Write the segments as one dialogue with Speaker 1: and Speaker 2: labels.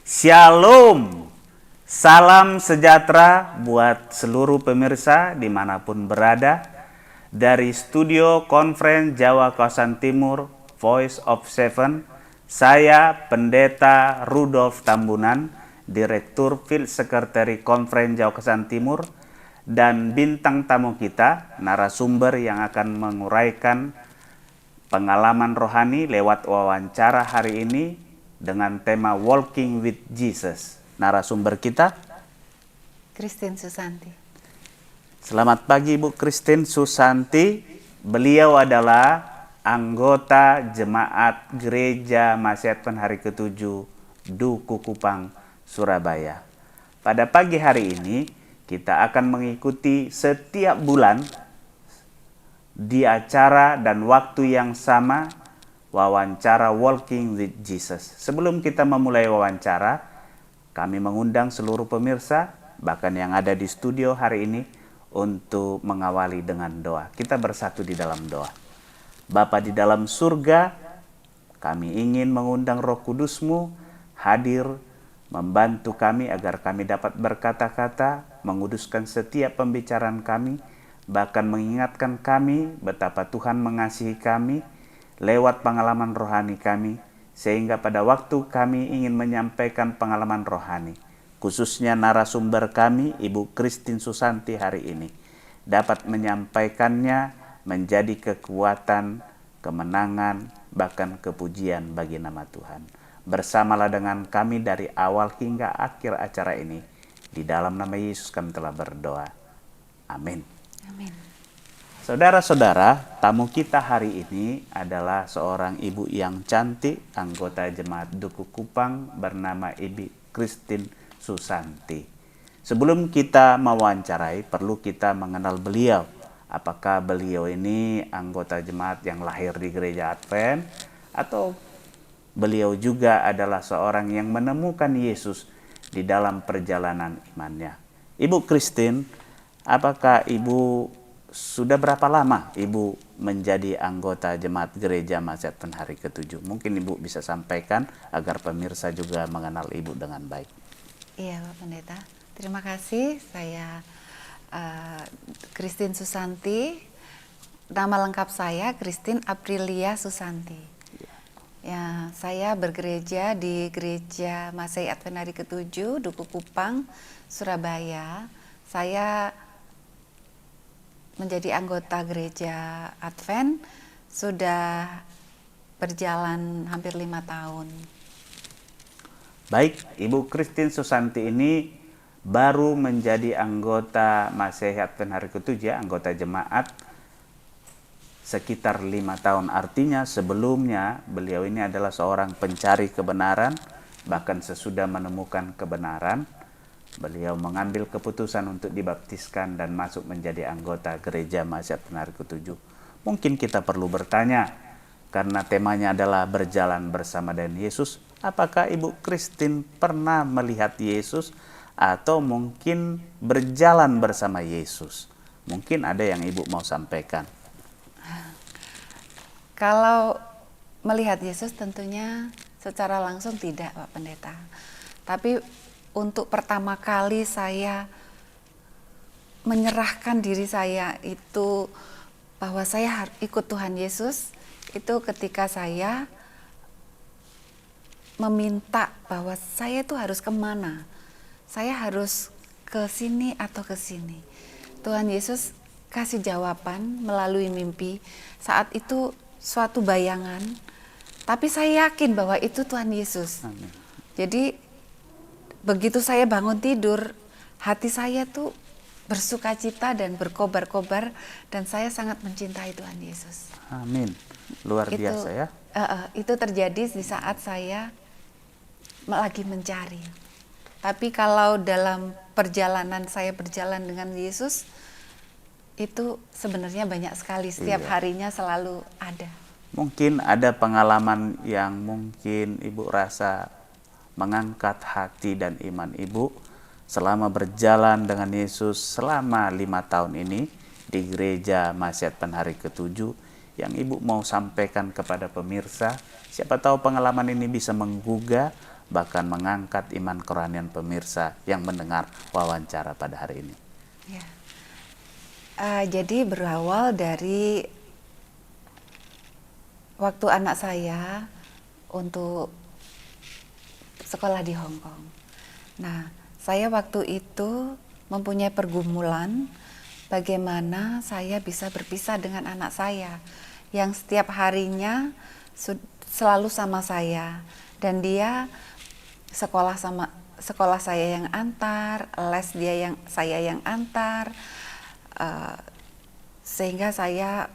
Speaker 1: Shalom, salam sejahtera buat seluruh pemirsa dimanapun berada. Dari studio Konferen Jawa Kawasan Timur, Voice of Seven, saya Pendeta Rudolf Tambunan, Direktur Field Secretary Konferen Jawa Kawasan Timur, dan bintang tamu kita, narasumber yang akan menguraikan pengalaman rohani lewat wawancara hari ini dengan tema Walking with Jesus. Narasumber kita,
Speaker 2: Christine Susanti.
Speaker 1: Selamat pagi Bu Christine Susanti. Beliau adalah anggota Jemaat Gereja Masih Advent Hari ke-7 Duku Kupang, Surabaya. Pada pagi hari ini kita akan mengikuti setiap bulan di acara dan waktu yang sama wawancara Walking with Jesus. Sebelum kita memulai wawancara, kami mengundang seluruh pemirsa, bahkan yang ada di studio hari ini, untuk mengawali dengan doa. Kita bersatu di dalam doa. Bapa di dalam surga, kami ingin mengundang Roh Kudus-Mu hadir membantu kami agar kami dapat berkata-kata, menguduskan setiap pembicaraan kami, bahkan mengingatkan kami betapa Tuhan mengasihi kami lewat pengalaman rohani kami, sehingga pada waktu kami ingin menyampaikan pengalaman rohani, khususnya narasumber kami, Ibu Christine Susanti hari ini, dapat menyampaikannya menjadi kekuatan, kemenangan, bahkan kepujian bagi nama Tuhan. Bersamalah dengan kami dari awal hingga akhir acara ini. Di dalam nama Yesus kami telah berdoa. Amin.
Speaker 2: Amin.
Speaker 1: Saudara-saudara, tamu kita hari ini adalah seorang ibu yang cantik, anggota Jemaat Duku Kupang bernama Ibu Christine Susanti. Sebelum kita mewawancarai, perlu kita mengenal beliau. Apakah beliau ini anggota jemaat yang lahir di gereja Advent, atau beliau juga adalah seorang yang menemukan Yesus di dalam perjalanan imannya. Ibu Christine, apakah Ibu sudah berapa lama Ibu menjadi anggota Jemaat Gereja Masih Advent Hari ke-7? Mungkin Ibu bisa sampaikan agar pemirsa juga mengenal Ibu dengan baik.
Speaker 2: Iya, Pak Pendeta. Terima kasih. Saya Christine Susanti. Nama lengkap saya Christine Aprilia Susanti. Ya, saya bergereja di Gereja Masih Advent Hari ke-7 Duku Kupang, Surabaya. Saya menjadi anggota gereja Advent sudah berjalan hampir 5 tahun.
Speaker 1: Baik, Ibu Christine Susanti ini baru menjadi anggota Masih Advent Hari ke-7, anggota jemaat sekitar 5 tahun. Artinya sebelumnya beliau ini adalah seorang pencari kebenaran, bahkan sesudah menemukan kebenaran, beliau mengambil keputusan untuk dibaptiskan dan masuk menjadi anggota Gereja Masih Advent Hari ke-7. Mungkin kita perlu bertanya, karena temanya adalah berjalan bersama dengan Yesus, apakah Ibu Christine pernah melihat Yesus atau mungkin berjalan bersama Yesus? Mungkin ada yang Ibu mau sampaikan.
Speaker 2: Kalau melihat Yesus tentunya secara langsung tidak, Pak Pendeta. Tapi untuk pertama kali saya menyerahkan diri saya itu bahwa saya ikut Tuhan Yesus, itu ketika saya meminta bahwa saya itu harus kemana, saya harus ke sini atau ke sini. Tuhan Yesus kasih jawaban melalui mimpi. Saat itu suatu bayangan, tapi saya yakin bahwa itu Tuhan Yesus.
Speaker 1: Amin.
Speaker 2: Jadi begitu saya bangun tidur, hati saya tuh bersukacita dan berkobar-kobar, dan saya sangat mencintai Tuhan Yesus.
Speaker 1: Amin. Luar biasa ya.
Speaker 2: Itu terjadi di saat saya lagi mencari. Tapi kalau dalam perjalanan saya berjalan dengan Yesus, itu sebenarnya banyak sekali, setiap harinya selalu ada.
Speaker 1: Mungkin ada pengalaman yang mungkin Ibu rasa mengangkat hati dan iman Ibu selama berjalan dengan Yesus selama 5 tahun ini di Gereja Masih Advent Hari ke-7, yang Ibu mau sampaikan kepada pemirsa. Siapa tahu pengalaman ini bisa menggugah, bahkan mengangkat iman kerohanian pemirsa yang mendengar wawancara pada hari ini?
Speaker 2: Ya. Jadi berawal dari waktu anak saya untuk sekolah di Hong Kong. Nah, saya waktu itu mempunyai pergumulan bagaimana saya bisa berpisah dengan anak saya yang setiap harinya selalu sama saya, dan dia sekolah saya yang antar, les saya yang antar, sehingga saya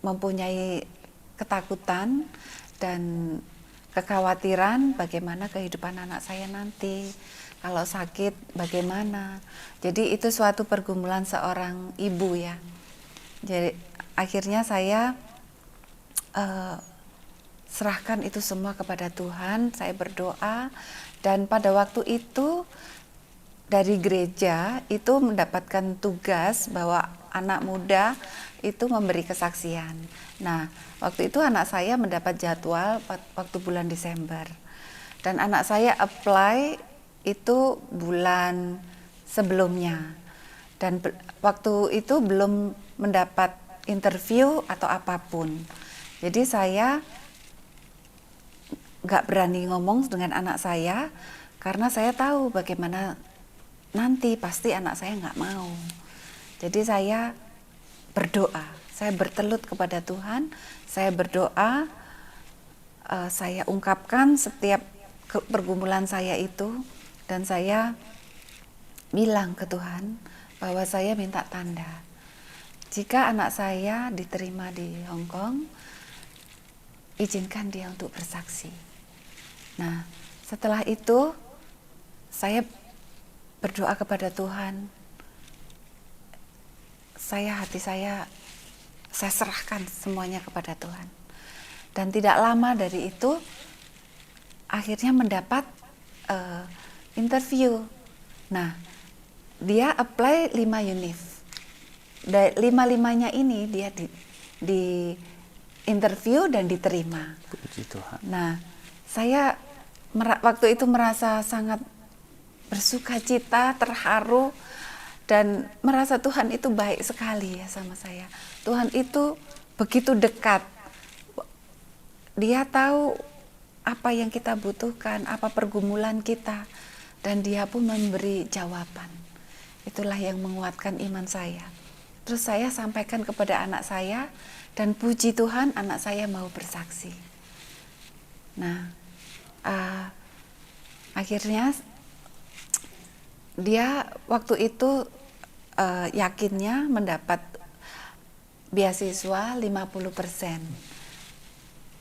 Speaker 2: mempunyai ketakutan dan kekhawatiran bagaimana kehidupan anak saya nanti. Kalau sakit bagaimana. Jadi itu suatu pergumulan seorang ibu ya. Jadi akhirnya saya serahkan itu semua kepada Tuhan. Saya berdoa, dan pada waktu itu dari gereja itu mendapatkan tugas bahwa anak muda itu memberi kesaksian. Nah, waktu itu anak saya mendapat jadwal waktu bulan Desember. Dan anak saya apply itu bulan sebelumnya. Dan waktu itu belum mendapat interview atau apapun. Jadi saya nggak berani ngomong dengan anak saya karena saya tahu bagaimana nanti pasti anak saya nggak mau. Jadi saya berdoa, saya bertelut kepada Tuhan, saya berdoa, saya ungkapkan setiap pergumulan saya itu, dan saya bilang ke Tuhan bahwa saya minta tanda. Jika anak saya diterima di Hong Kong, izinkan dia untuk bersaksi. Nah, setelah itu saya berdoa kepada Tuhan. Hati saya serahkan semuanya kepada Tuhan. Dan tidak lama dari itu, akhirnya mendapat interview. Nah, dia apply 5 univ. Dari 5-5-nya ini dia di interview dan diterima.
Speaker 1: Puji Tuhan.
Speaker 2: Nah, saya waktu itu merasa sangat bersuka cita, terharu, dan merasa Tuhan itu baik sekali ya sama saya. Tuhan itu begitu dekat. Dia tahu apa yang kita butuhkan, apa pergumulan kita, dan dia pun memberi jawaban. Itulah yang menguatkan iman saya. Terus saya sampaikan kepada anak saya, dan puji Tuhan anak saya mau bersaksi. Nah, akhirnya dia waktu itu yakinnya mendapat beasiswa 50%.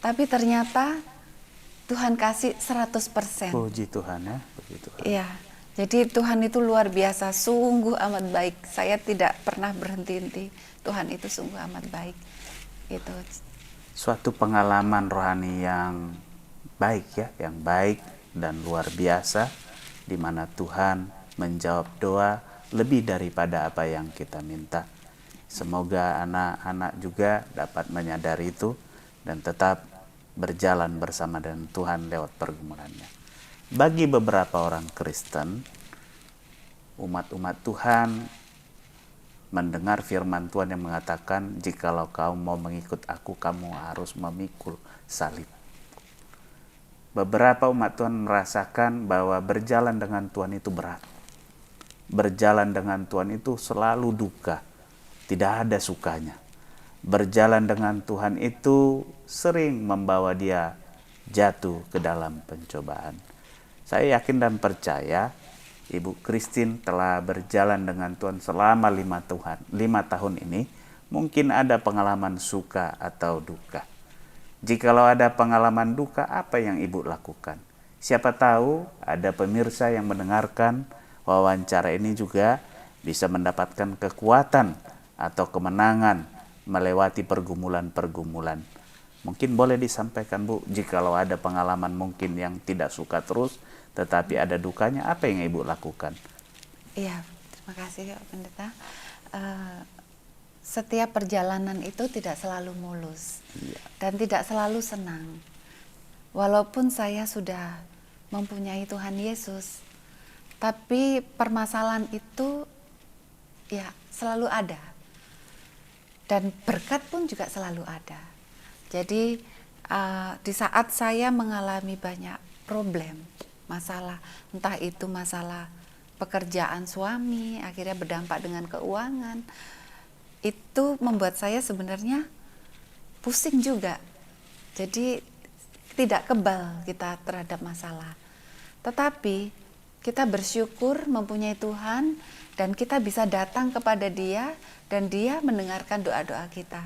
Speaker 2: Tapi ternyata Tuhan kasih 100%.
Speaker 1: Puji Tuhan ya, puji Tuhan.
Speaker 2: Iya, jadi Tuhan itu luar biasa, sungguh amat baik. Saya tidak pernah berhenti-henti. Tuhan itu sungguh amat baik. Itu
Speaker 1: Suatu pengalaman rohani yang baik ya, yang baik dan luar biasa, di mana Tuhan menjawab doa lebih daripada apa yang kita minta. Semoga anak-anak juga dapat menyadari itu dan tetap berjalan bersama dengan Tuhan lewat pergumulannya. Bagi beberapa orang Kristen, umat-umat Tuhan mendengar firman Tuhan yang mengatakan, jikalau kau mau mengikut aku, kamu harus memikul salib. Beberapa umat Tuhan merasakan bahwa berjalan dengan Tuhan itu berat. Berjalan dengan Tuhan itu selalu duka, tidak ada sukanya. Berjalan dengan Tuhan itu sering membawa dia jatuh ke dalam pencobaan. Saya yakin dan percaya Ibu Christine telah berjalan dengan Tuhan selama 5 tahun ini. Mungkin ada pengalaman suka atau duka. Jikalau ada pengalaman duka, apa yang Ibu lakukan? Siapa tahu ada pemirsa yang mendengarkan wawancara ini juga bisa mendapatkan kekuatan atau kemenangan melewati pergumulan-pergumulan. Mungkin boleh disampaikan Bu, jikalau ada pengalaman mungkin yang tidak suka terus, tetapi ada dukanya, apa yang Ibu lakukan?
Speaker 2: Iya, terima kasih Pak Pendeta. Setiap perjalanan itu tidak selalu mulus dan tidak selalu senang. Walaupun saya sudah mempunyai Tuhan Yesus. Tapi permasalahan itu ya selalu ada. Dan berkat pun juga selalu ada. Jadi di saat saya mengalami banyak problem, masalah, entah itu masalah pekerjaan suami, akhirnya berdampak dengan keuangan, itu membuat saya sebenarnya pusing juga. Jadi tidak kebal kita terhadap masalah. Tetapi kita bersyukur mempunyai Tuhan dan kita bisa datang kepada Dia dan Dia mendengarkan doa-doa kita.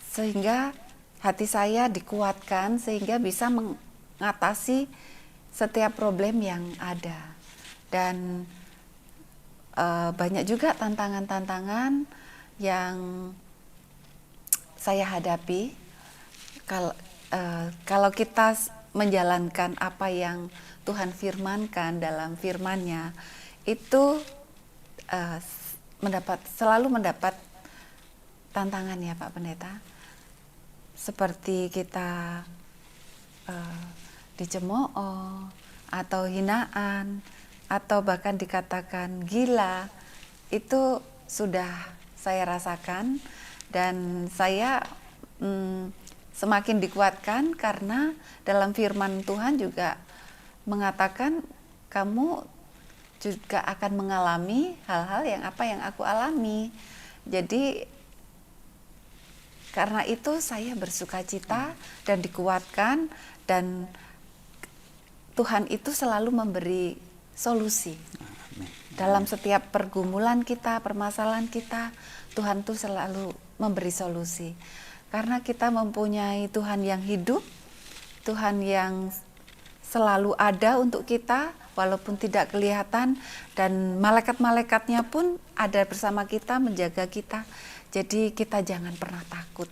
Speaker 2: Sehingga hati saya dikuatkan sehingga bisa mengatasi setiap problem yang ada. Dan banyak juga tantangan-tantangan yang saya hadapi. Kalau kita menjalankan apa yang Tuhan firmankan dalam firman-Nya, itu selalu mendapat tantangan ya Pak Pendeta. Seperti kita dicemooh atau hinaan atau bahkan dikatakan gila, itu sudah saya rasakan dan saya semakin dikuatkan karena dalam firman Tuhan juga mengatakan kamu juga akan mengalami hal-hal yang aku alami. Jadi karena itu saya bersukacita dan dikuatkan, dan Tuhan itu selalu memberi solusi. Dalam setiap pergumulan kita, permasalahan kita, Tuhan itu selalu memberi solusi. Karena kita mempunyai Tuhan yang hidup, Tuhan yang selalu ada untuk kita, walaupun tidak kelihatan, dan malaikat-malaikatnya pun ada bersama kita, menjaga kita. Jadi kita jangan pernah takut.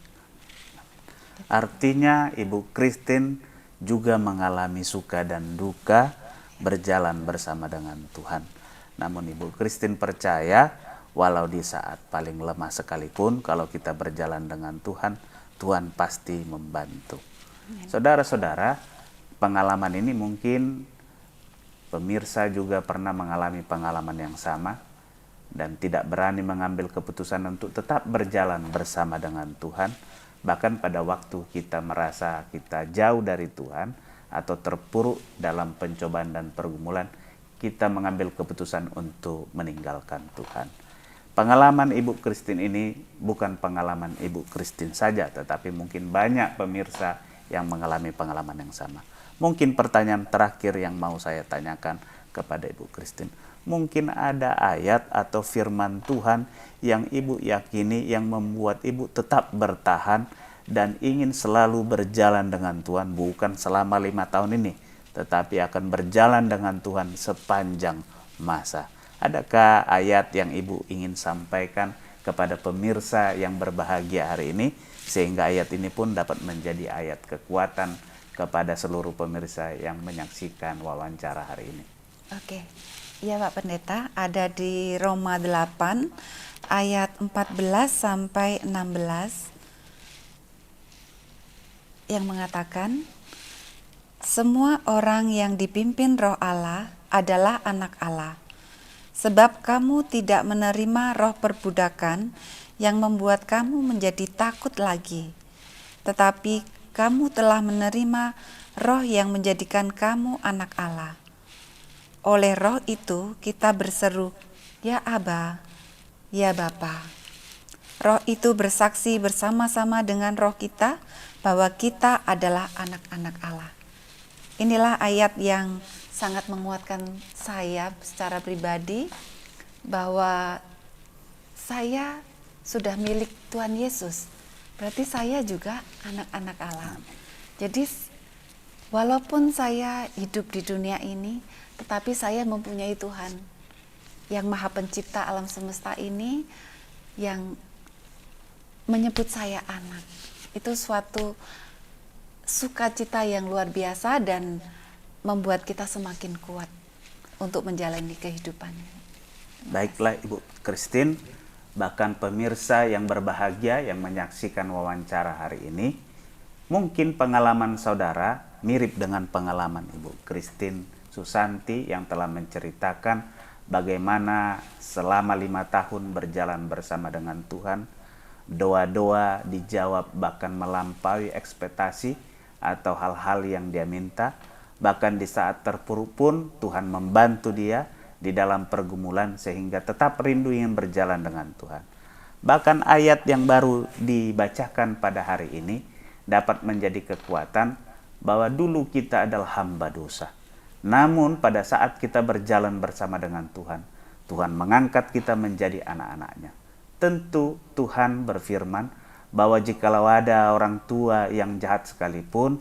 Speaker 1: Artinya Ibu Christine juga mengalami suka dan duka berjalan bersama dengan Tuhan. Namun Ibu Christine percaya walau di saat paling lemah sekalipun, kalau kita berjalan dengan Tuhan, Tuhan pasti membantu. Saudara-saudara, pengalaman ini mungkin pemirsa juga pernah mengalami pengalaman yang sama dan tidak berani mengambil keputusan untuk tetap berjalan bersama dengan Tuhan. Bahkan pada waktu kita merasa kita jauh dari Tuhan atau terpuruk dalam pencobaan dan pergumulan, kita mengambil keputusan untuk meninggalkan Tuhan. Pengalaman Ibu Christine ini bukan pengalaman Ibu Christine saja, tetapi mungkin banyak pemirsa yang mengalami pengalaman yang sama. Mungkin pertanyaan terakhir yang mau saya tanyakan kepada Ibu Christine, mungkin ada ayat atau firman Tuhan yang Ibu yakini yang membuat Ibu tetap bertahan dan ingin selalu berjalan dengan Tuhan, bukan selama 5 tahun ini, tetapi akan berjalan dengan Tuhan sepanjang masa. Adakah ayat yang Ibu ingin sampaikan kepada pemirsa yang berbahagia hari ini, sehingga ayat ini pun dapat menjadi ayat kekuatan kepada seluruh pemirsa yang menyaksikan wawancara hari ini?
Speaker 2: Oke. Ya Pak Pendeta, ada di Roma 8 ayat 14 sampai 16 yang mengatakan, semua orang yang dipimpin Roh Allah adalah anak Allah. Sebab kamu tidak menerima roh perbudakan yang membuat kamu menjadi takut lagi, tetapi kamu telah menerima roh yang menjadikan kamu anak Allah. Oleh roh itu kita berseru, ya Aba, ya Bapa. Roh itu bersaksi bersama-sama dengan roh kita bahwa kita adalah anak-anak Allah. Inilah ayat yang sangat menguatkan saya secara pribadi bahwa saya sudah milik Tuhan Yesus. Berarti saya juga anak-anak Allah. Jadi walaupun saya hidup di dunia ini, tetapi saya mempunyai Tuhan yang Maha Pencipta alam semesta ini yang menyebut saya anak. Itu suatu sukacita yang luar biasa dan membuat kita semakin kuat untuk menjalani kehidupan.
Speaker 1: Baiklah Ibu Christine, bahkan pemirsa yang berbahagia yang menyaksikan wawancara hari ini, mungkin pengalaman saudara mirip dengan pengalaman Ibu Christine Susanti yang telah menceritakan bagaimana selama 5 tahun berjalan bersama dengan Tuhan, doa-doa dijawab bahkan melampaui ekspektasi atau hal-hal yang dia minta. Bahkan di saat terpuruk pun Tuhan membantu dia di dalam pergumulan sehingga tetap rindu ingin berjalan dengan Tuhan. Bahkan ayat yang baru dibacakan pada hari ini dapat menjadi kekuatan bahwa dulu kita adalah hamba dosa. Namun pada saat kita berjalan bersama dengan Tuhan, Tuhan mengangkat kita menjadi anak-anaknya. Tentu Tuhan berfirman bahwa jikalau ada orang tua yang jahat sekalipun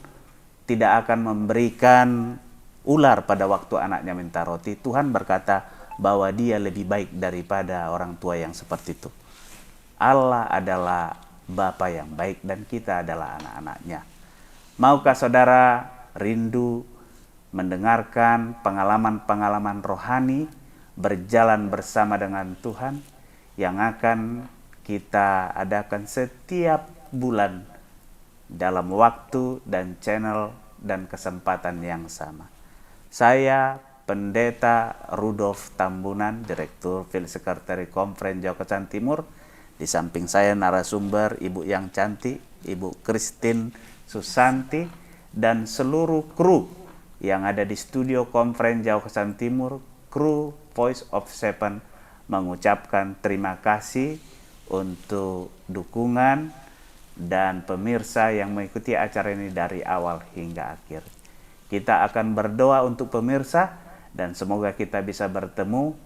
Speaker 1: tidak akan memberikan ular pada waktu anaknya minta roti. Tuhan berkata bahwa dia lebih baik daripada orang tua yang seperti itu. Allah adalah Bapa yang baik dan kita adalah anak-anaknya. Maukah saudara rindu mendengarkan pengalaman-pengalaman rohani berjalan bersama dengan Tuhan yang akan kita adakan setiap bulan dalam waktu dan channel dan kesempatan yang sama. Saya Pendeta Rudolf Tambunan, Direktur Field Secretary Konferen Jawa Kesan Timur. Di samping saya narasumber Ibu yang cantik, Ibu Christine Susanti, dan seluruh kru yang ada di studio Konferen Jawa Kesan Timur, kru Voice of Seven, mengucapkan terima kasih untuk dukungan dan pemirsa yang mengikuti acara ini dari awal hingga akhir. Kita akan berdoa untuk pemirsa dan semoga kita bisa bertemu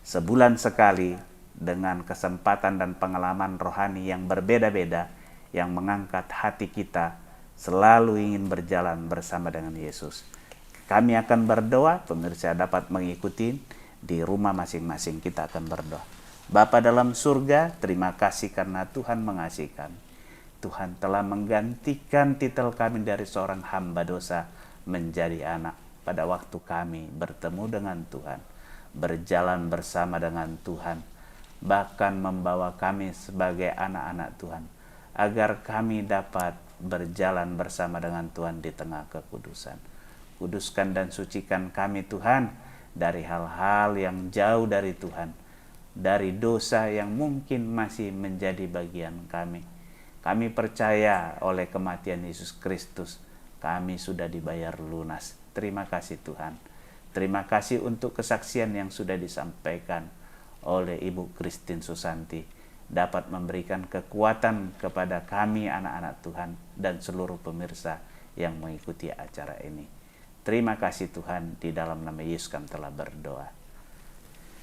Speaker 1: sebulan sekali dengan kesempatan dan pengalaman rohani yang berbeda-beda yang mengangkat hati kita selalu ingin berjalan bersama dengan Yesus. Kami akan berdoa, pemirsa dapat mengikuti di rumah masing-masing. Kita akan berdoa. Bapa dalam surga, terima kasih karena Tuhan mengasihi kami. Tuhan telah menggantikan titel kami dari seorang hamba dosa menjadi anak pada waktu kami bertemu dengan Tuhan, berjalan bersama dengan Tuhan, bahkan membawa kami sebagai anak-anak Tuhan, agar kami dapat berjalan bersama dengan Tuhan di tengah kekudusan. Kuduskan dan sucikan kami Tuhan dari hal-hal yang jauh dari Tuhan, dari dosa yang mungkin masih menjadi bagian kami. Kami percaya oleh kematian Yesus Kristus, kami sudah dibayar lunas. Terima kasih Tuhan. Terima kasih untuk kesaksian yang sudah disampaikan oleh Ibu Christine Susanti, dapat memberikan kekuatan kepada kami anak-anak Tuhan dan seluruh pemirsa yang mengikuti acara ini. Terima kasih Tuhan, di dalam nama Yesus kami telah berdoa.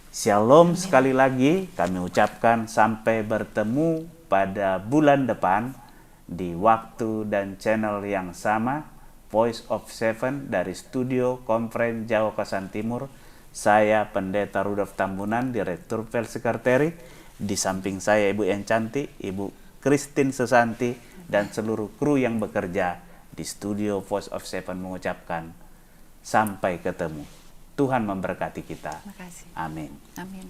Speaker 1: Shalom. Amin. Sekali lagi kami ucapkan sampai bertemu pada bulan depan di waktu dan channel yang sama, Voice of Seven dari studio Konferen Jawa Kesan Timur. Saya Pendeta Rudolf Tambunan, Direktur Field Secretary. Di samping saya Ibu yang cantik, Ibu Christine Susanti, dan seluruh kru yang bekerja di studio Voice of Seven mengucapkan sampai ketemu. Tuhan memberkati kita.
Speaker 2: Terima kasih.
Speaker 1: Amin.
Speaker 2: Amin.